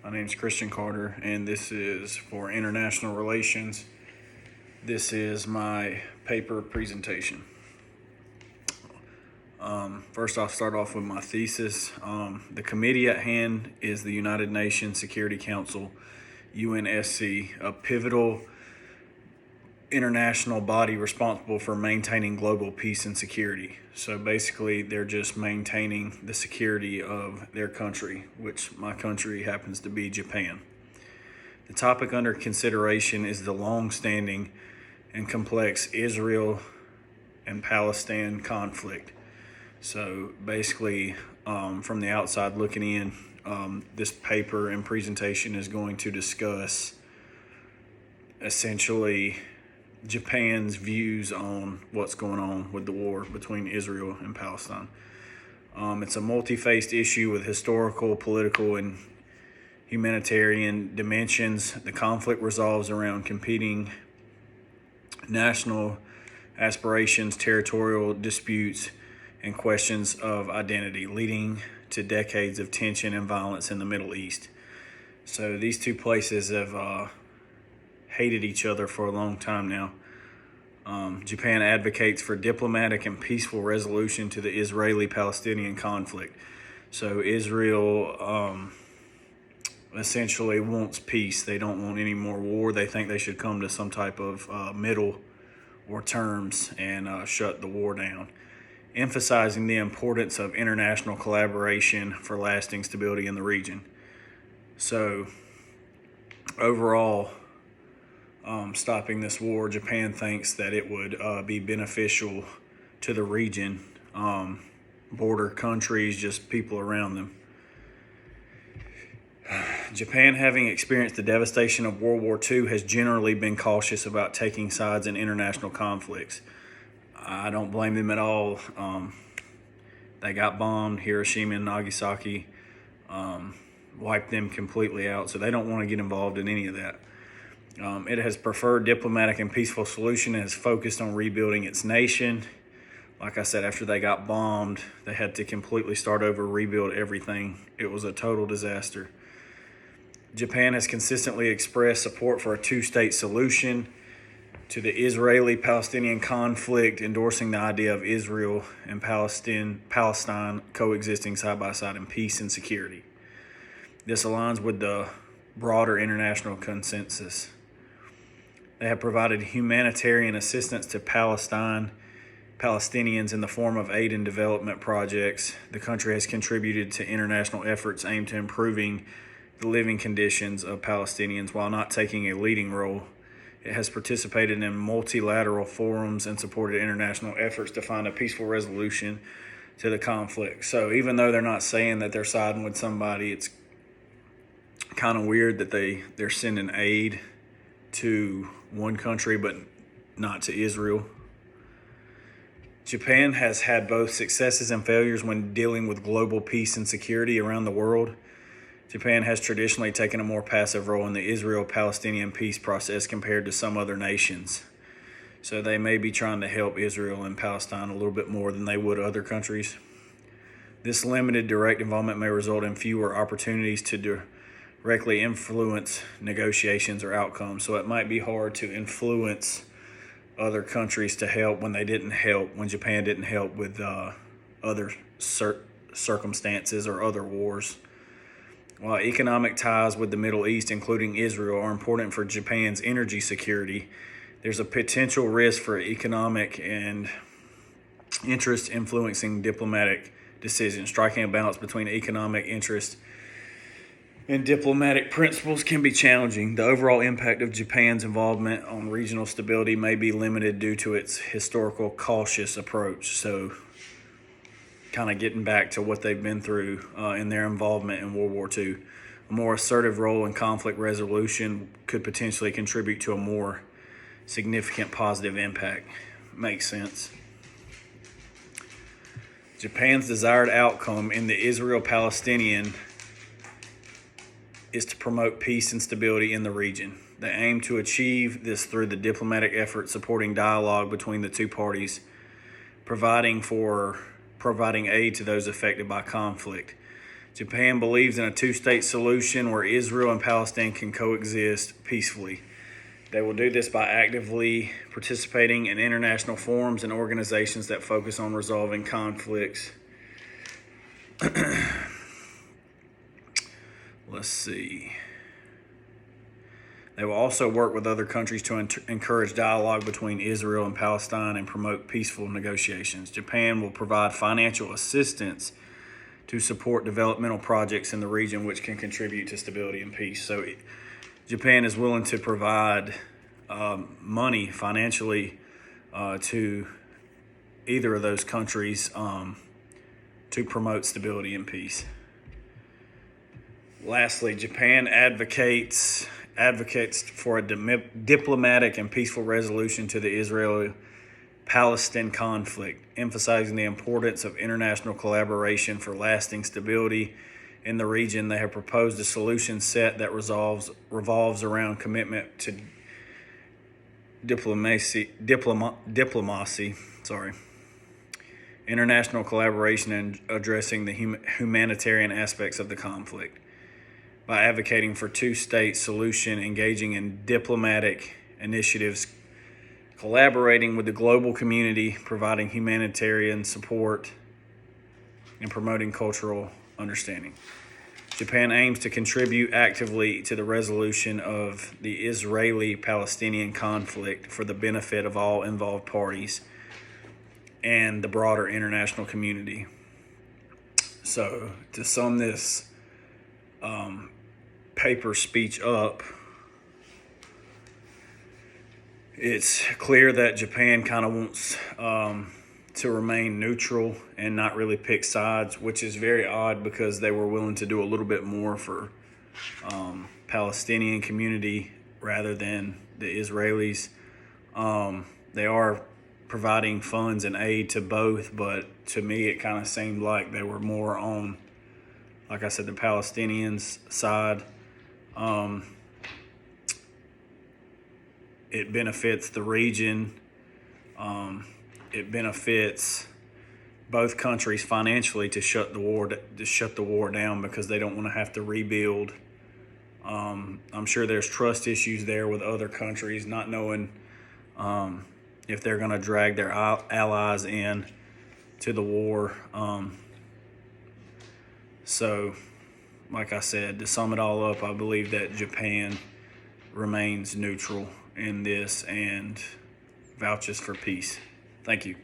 My name is Christian Carter, and this is for International Relations. This is my paper presentation. First, I'll start off with my thesis. The committee at hand is the United Nations Security Council, UNSC, a pivotal international body responsible for maintaining global peace and security. So basically, they're just maintaining the security of their country, which my country happens to be Japan. The topic under consideration is the long-standing and complex Israel and Palestine conflict. So basically, from the outside looking in, this paper and presentation is going to discuss essentially Japan's views on what's going on with the war between Israel and Palestine. It's a multi-faced issue with historical, political, and humanitarian dimensions. The conflict revolves around competing national aspirations, territorial disputes, and questions of identity, leading to decades of tension and violence in the Middle East. So these two places have hated each other for a long time now. Japan advocates for diplomatic and peaceful resolution to the Israeli-Palestinian conflict. So Israel essentially wants peace. They don't want any more war. They think they should come to some type of middle or terms and shut the war down, emphasizing the importance of international collaboration for lasting stability in the region. So overall, stopping this war, Japan thinks that it would be beneficial to the region, border countries, just people around them. Japan, having experienced the devastation of World War II, has generally been cautious about taking sides in international conflicts. I don't blame them at all. They got bombed, Hiroshima and Nagasaki, wiped them completely out, so they don't want to get involved in any of that. It has preferred diplomatic and peaceful solution and has focused on rebuilding its nation. Like I said, after they got bombed, they had to completely start over, rebuild everything. It was a total disaster. Japan has consistently expressed support for a two-state solution to the Israeli-Palestinian conflict, endorsing the idea of Israel and Palestine coexisting side by side in peace and security. This aligns with the broader international consensus. They have provided humanitarian assistance to Palestinians in the form of aid and development projects. The country has contributed to international efforts aimed to improving the living conditions of Palestinians while not taking a leading role. It has participated in multilateral forums and supported international efforts to find a peaceful resolution to the conflict. So even though they're not saying that they're siding with somebody, it's kind of weird that they're sending aid to one country but not to Israel. Japan has had both successes and failures when dealing with global peace and security around the world. Japan has traditionally taken a more passive role in the Israel-Palestinian peace process compared to some other nations. So they may be trying to help Israel and Palestine a little bit more than they would other countries. This limited direct involvement may result in fewer opportunities to directly influence negotiations or outcomes. So it might be hard to influence other countries to help when Japan didn't help with other circumstances or other wars. While economic ties with the Middle East, including Israel, are important for Japan's energy security, there's a potential risk for economic and interest influencing diplomatic decisions. Striking a balance between economic interest and diplomatic principles can be challenging. The overall impact of Japan's involvement on regional stability may be limited due to its historical cautious approach. So kind of getting back to what they've been through in their involvement in World War II. A more assertive role in conflict resolution could potentially contribute to a more significant positive impact. Makes sense. Japan's desired outcome in the Israel-Palestinian is to promote peace and stability in the region. They aim to achieve this through the diplomatic effort supporting dialogue between the two parties, providing aid to those affected by conflict. Japan believes in a two-state solution where Israel and Palestine can coexist peacefully. They will do this by actively participating in international forums and organizations that focus on resolving conflicts. Let's see. They will also work with other countries to encourage dialogue between Israel and Palestine and promote peaceful negotiations. Japan will provide financial assistance to support developmental projects in the region which can contribute to stability and peace. So Japan is willing to provide money financially to either of those countries to promote stability and peace. Lastly, Japan advocates for a diplomatic and peaceful resolution to the Israeli-Palestine conflict, emphasizing the importance of international collaboration for lasting stability in the region. They have proposed a solution set that revolves around commitment to diplomacy, international collaboration, and addressing the humanitarian aspects of the conflict. By advocating for two-state solution, engaging in diplomatic initiatives, collaborating with the global community, providing humanitarian support, and promoting cultural understanding. Japan aims to contribute actively to the resolution of the Israeli-Palestinian conflict for the benefit of all involved parties and the broader international community. So, to sum this paper speech up, it's clear that Japan kind of wants to remain neutral and not really pick sides, which is very odd because they were willing to do a little bit more for Palestinian community rather than the Israelis. They are providing funds and aid to both, but to me it kind of seemed like they were more on, like I said, the Palestinians' side. It benefits the region. It benefits both countries financially to shut the war down because they don't want to have to rebuild. I'm sure there's trust issues there with other countries, not knowing if they're going to drag their allies in to the war. So, like I said, to sum it all up, I believe that Japan remains neutral in this and vouches for peace. Thank you.